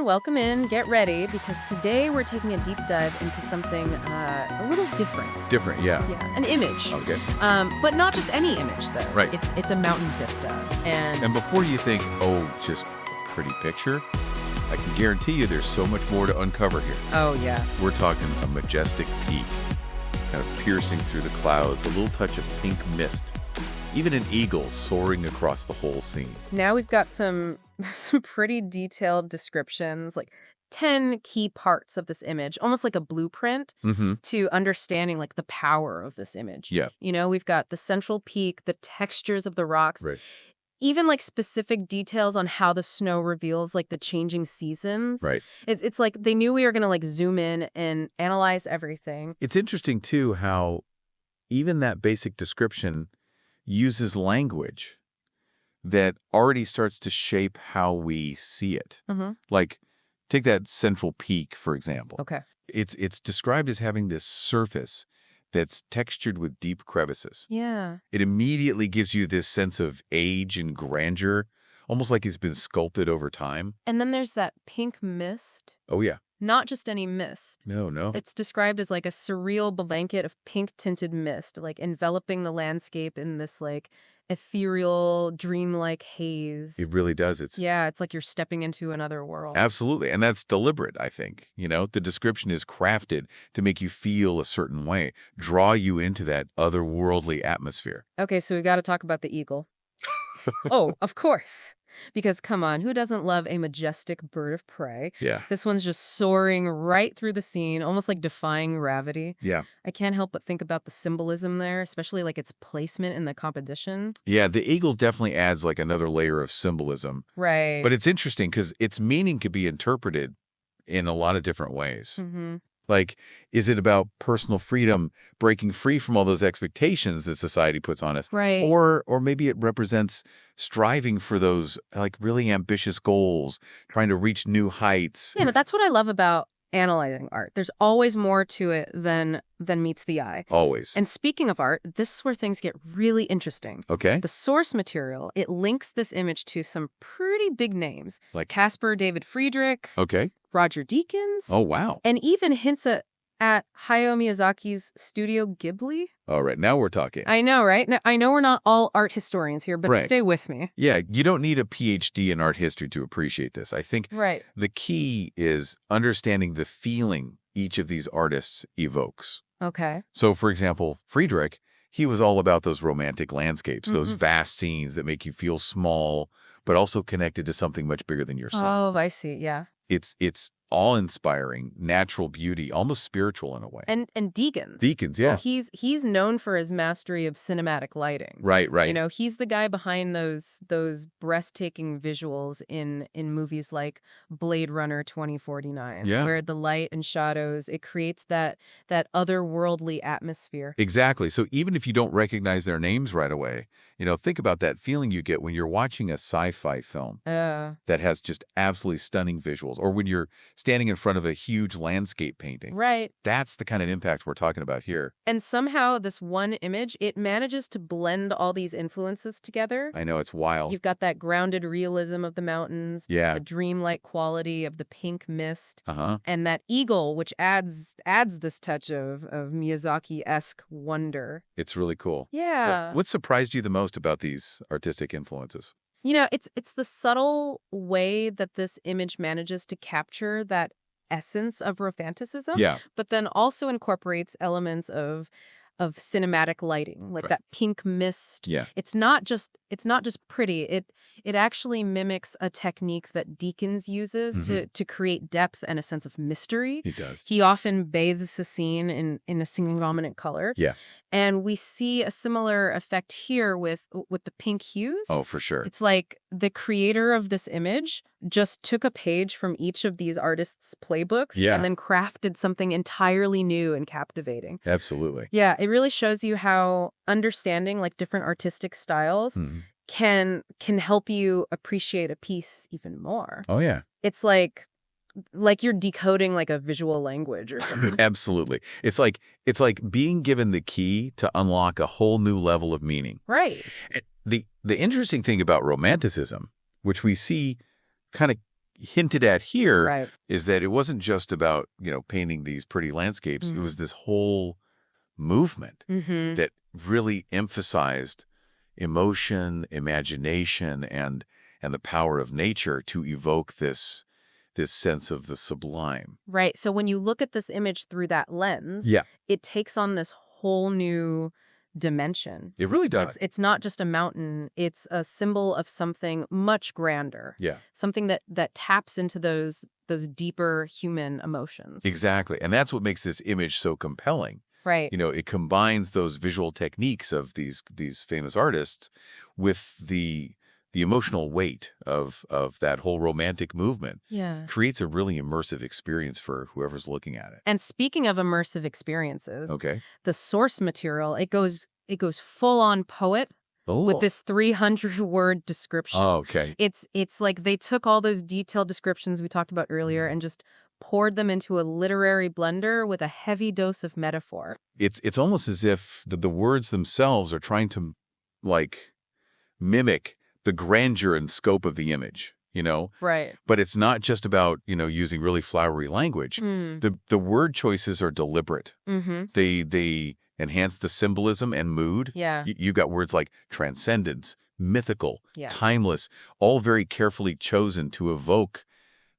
welcome in, get ready, because today we're taking a deep dive into something a little different. Different, yeah. Yeah, an image. Okay. But not just any image, though. Right. It's a mountain vista. And before you think, oh, just pretty picture, I can guarantee you there's so much more to uncover here. Oh, yeah. We're talking a majestic peak, kind of piercing through the clouds, a little touch of pink mist, even an eagle soaring across the whole scene. Now we've got some pretty detailed descriptions, like 10 key parts of this image, almost like a blueprint to understanding like the power of this image. Yeah. You know, we've got the central peak, the textures of the rocks, Right. even like specific details on how the snow reveals like the changing seasons. Right. It's like they knew we were going to like zoom in and analyze everything. It's interesting, too, how even that basic description uses language that already starts to shape how we see it. Like, take that central peak, for example. Okay. It's described as having this surface that's textured with deep crevices. Yeah. It immediately gives you this sense of age and grandeur, almost like it's been sculpted over time. And then there's that pink mist. Oh, yeah. Not just any mist. No. It's described as like a surreal blanket of pink-tinted mist, like enveloping the landscape in this like ethereal, dreamlike haze. It really does. It's like you're stepping into another world. absolutely. And that's deliberate, I think. You know, the description is crafted to make you feel a certain way, draw you into that otherworldly atmosphere. Okay, so we got to talk about the eagle. Oh, of course. Because come on, who doesn't love a majestic bird of prey? Yeah. This one's just soaring right through the scene, almost like defying gravity. Yeah. I can't help but think about the symbolism there, especially like its placement in the composition. Yeah, the eagle definitely adds like another layer of symbolism. Right. But it's interesting because its meaning could be interpreted in a lot of different ways. Like, is it about personal freedom, breaking free from all those expectations that society puts on us? Right. Or maybe it represents striving for those, like, really ambitious goals, trying to reach new heights. Yeah, but that's what I love about analyzing art. There's always more to it than meets the eye. Always. And speaking of art, this is where things get really interesting. Okay. The source material, it links this image to some pretty big names. Like Caspar David Friedrich, Okay. Roger Deakins. Oh, wow. And even hints at Hayao Miyazaki's Studio Ghibli. All right, now we're talking. I know, right? Now, I know we're not all art historians here, but Right. stay with me. Yeah, you don't need a PhD in art history to appreciate this. I think Right. the key is understanding the feeling each of these artists evokes. Okay. So, for example, Friedrich, he was all about those romantic landscapes, those vast scenes that make you feel small, but also connected to something much bigger than yourself. Oh, I see. Yeah. It's awe-inspiring, natural beauty, almost spiritual in a way. And Deakins. Deakins, yeah. Well, he's known for his mastery of cinematic lighting. Right. You know, he's the guy behind those breathtaking visuals in movies like Blade Runner 2049, Yeah. where the light and shadows, it creates that otherworldly atmosphere. Exactly. So even if you don't recognize their names right away, you know, think about that feeling you get when you're watching a sci-fi film that has just absolutely stunning visuals, or when you're standing in front of a huge landscape painting. Right. That's the kind of impact we're talking about here. And somehow this one image, it manages to blend all these influences together. I know, it's wild. You've got that grounded realism of the mountains, Yeah. the dreamlike quality of the pink mist, Uh-huh. and that eagle, which adds this touch of Miyazaki-esque wonder. It's really cool. Yeah. What surprised you the most about these artistic influences? You know, it's the subtle way that this image manages to capture that essence of romanticism, Yeah. but then also incorporates elements of cinematic lighting, like Right. that pink mist. Yeah. It's not just pretty. It actually mimics a technique that Deakins uses to create depth and a sense of mystery. It does. He often bathes the scene in a single dominant color. Yeah. And we see a similar effect here with the pink hues. Oh, for sure. It's like the creator of this image just took a page from each of these artists' playbooks Yeah. and then crafted something entirely new and captivating. Absolutely. Yeah, it really shows you how understanding like different artistic styles can help you appreciate a piece even more. Oh, yeah. It's like you're decoding like a visual language or something. Absolutely. It's like being given the key to unlock a whole new level of meaning. Right. The interesting thing about romanticism, which we see kind of hinted at here Right. is that it wasn't just about, painting these pretty landscapes. It was this whole movement that really emphasized emotion, imagination, and the power of nature to evoke this sense of the sublime. Right. So when you look at this image through that lens, Yeah. it takes on this whole new dimension. It really does. It's not just a mountain, it's a symbol of something much grander. Yeah. Something that taps into those deeper human emotions. Exactly. And that's what makes this image so compelling. Right. It combines those visual techniques of these famous artists with the emotional weight of that whole romantic movement. Yeah. Creates a really immersive experience for whoever's looking at it. And speaking of immersive experiences, Okay. the source material, it goes full on poet with this 300-word description. Oh, okay. It's like they took all those detailed descriptions we talked about earlier and just poured them into a literary blender with a heavy dose of metaphor. It's almost as if the words themselves are trying to, like, mimic the grandeur and scope of the image, Right. But it's not just about, using really flowery language. The word choices are deliberate. They enhance the symbolism and mood. Yeah. You've got words like transcendence, mythical, Yeah. timeless, all very carefully chosen to evoke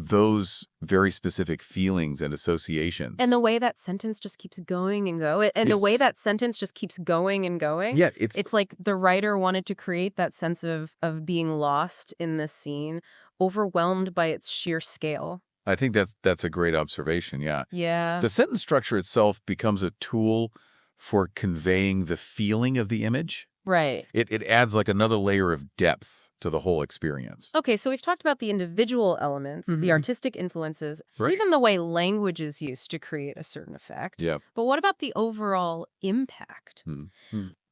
those very specific feelings and associations. And the way that sentence just keeps going and going. And the way that sentence just keeps going and going. Yeah, it's like the writer wanted to create that sense of being lost in this scene, overwhelmed by its sheer scale. I think that's a great observation, yeah. Yeah. The sentence structure itself becomes a tool for conveying the feeling of the image. Right. It adds like another layer of depth to the whole experience. Okay, so we've talked about the individual elements, the artistic influences, Right. even the way language is used to create a certain effect. Yeah. But what about the overall impact?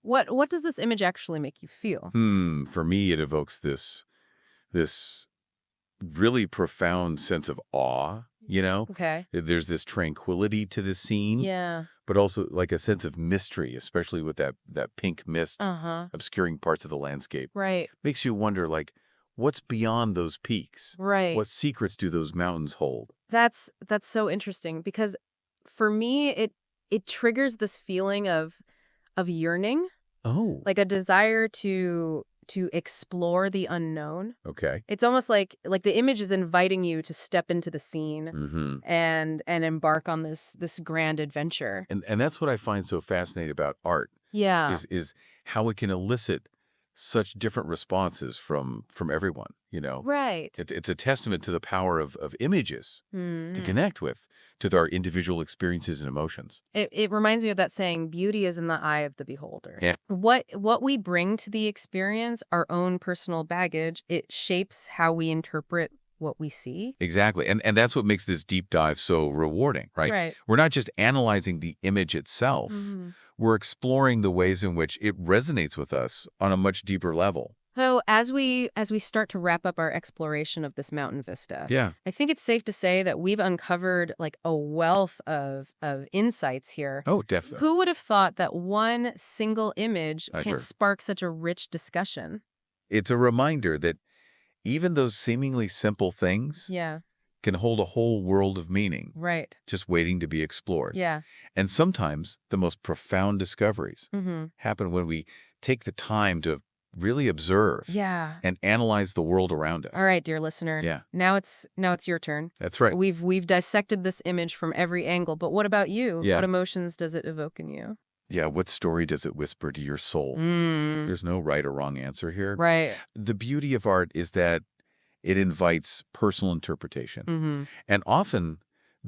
What does this image actually make you feel? For me, it evokes this really profound sense of awe, Okay. There's this tranquility to the scene. Yeah. But also like a sense of mystery, especially with that pink mist obscuring parts of the landscape. Right. Makes you wonder, like, what's beyond those peaks? Right. What secrets do those mountains hold? That's so interesting because for me it triggers this feeling of yearning, Oh. like a desire to explore the unknown. Okay. It's almost like the image is inviting you to step into the scene and embark on this grand adventure. And that's what I find so fascinating about art. Yeah. Is how it can elicit such different responses from everyone, Right. It's a testament to the power of images to connect with, to our individual experiences and emotions. It reminds me of that saying, beauty is in the eye of the beholder. Yeah. What we bring to the experience, our own personal baggage, it shapes how we interpret what we see. Exactly. And that's what makes this deep dive so rewarding, right? Right. We're not just analyzing the image itself. We're exploring the ways in which it resonates with us on a much deeper level. So as we start to wrap up our exploration of this mountain vista, Yeah. I think it's safe to say that we've uncovered like a wealth of insights here. Oh, definitely. Who would have thought that one single image can Sure. spark such a rich discussion? It's a reminder that even those seemingly simple things Yeah. can hold a whole world of meaning, Right. just waiting to be explored. Yeah. And sometimes the most profound discoveries happen when we take the time to really observe Yeah. and analyze the world around us. All right, dear listener. Yeah. Now it's your turn. That's right. We've dissected this image from every angle, but what about you? Yeah. What emotions does it evoke in you? Yeah, what story does it whisper to your soul? There's no right or wrong answer here. Right. The beauty of art is that it invites personal interpretation. And often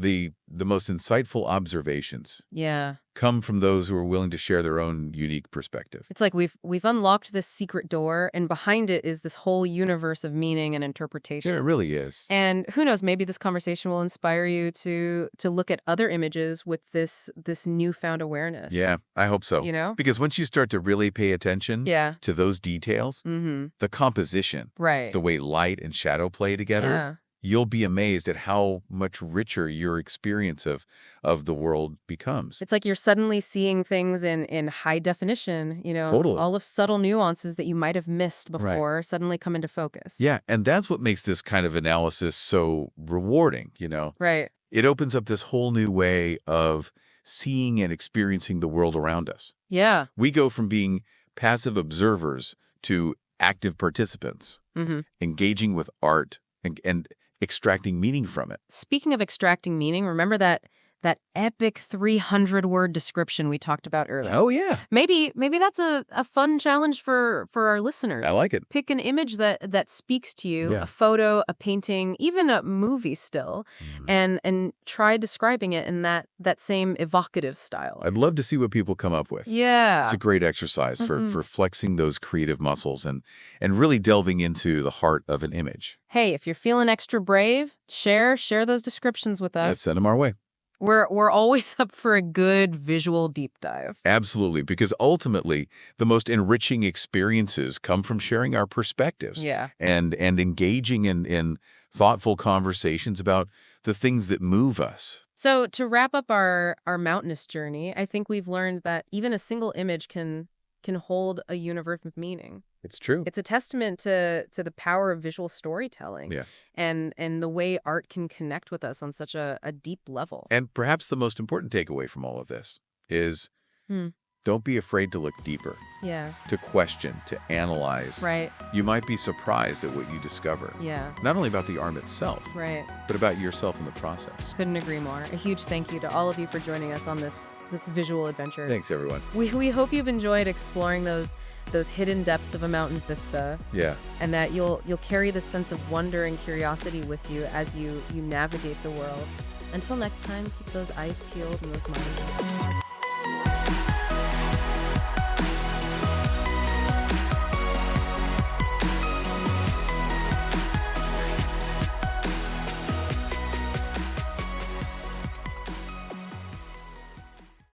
the most insightful observations Yeah. come from those who are willing to share their own unique perspective. It's like we've unlocked this secret door, and behind it is this whole universe of meaning and interpretation. Yeah, it really is. And who knows, maybe this conversation will inspire you to look at other images with this newfound awareness. Yeah, I hope so. Because once you start to really pay attention Yeah. to those details, the composition, Right. the way light and shadow play together, Yeah. you'll be amazed at how much richer your experience of the world becomes. It's like you're suddenly seeing things in high definition, Totally. all of subtle nuances that you might have missed Right. before suddenly come into focus. Yeah, and that's what makes this kind of analysis so rewarding. Right. It opens up this whole new way of seeing and experiencing the world around us. Yeah. We go from being passive observers to active participants, engaging with art and extracting meaning from it. Speaking of extracting meaning, remember that epic 300-word description we talked about earlier? Oh, yeah. Maybe that's a fun challenge for our listeners. I like it. Pick an image that speaks to you, Yeah. a photo, a painting, even a movie still, and try describing it in that same evocative style. I'd love to see what people come up with. Yeah. It's a great exercise for flexing those creative muscles and really delving into the heart of an image. Hey, if you're feeling extra brave, share those descriptions with us. Let's send them our way. We're always up for a good visual deep dive. Absolutely, because ultimately, the most enriching experiences come from sharing our perspectives. Yeah. And engaging in thoughtful conversations about the things that move us. So to wrap up our mountainous journey, I think we've learned that even a single image can hold a universe of meaning. It's true. It's a testament to the power of visual storytelling. Yeah. And the way art can connect with us on such a deep level. And perhaps the most important takeaway from all of this is don't be afraid to look deeper, Yeah. to question, to analyze. Right. You might be surprised at what you discover. Yeah. Not only about the arm itself, Right. but about yourself in the process. Couldn't agree more. A huge thank you to all of you for joining us on this visual adventure. Thanks, everyone. We hope you've enjoyed exploring those hidden depths of a mountain vista, Yeah. and that you'll carry this sense of wonder and curiosity with you as you navigate the world. Until next time, keep those eyes peeled and those minds open.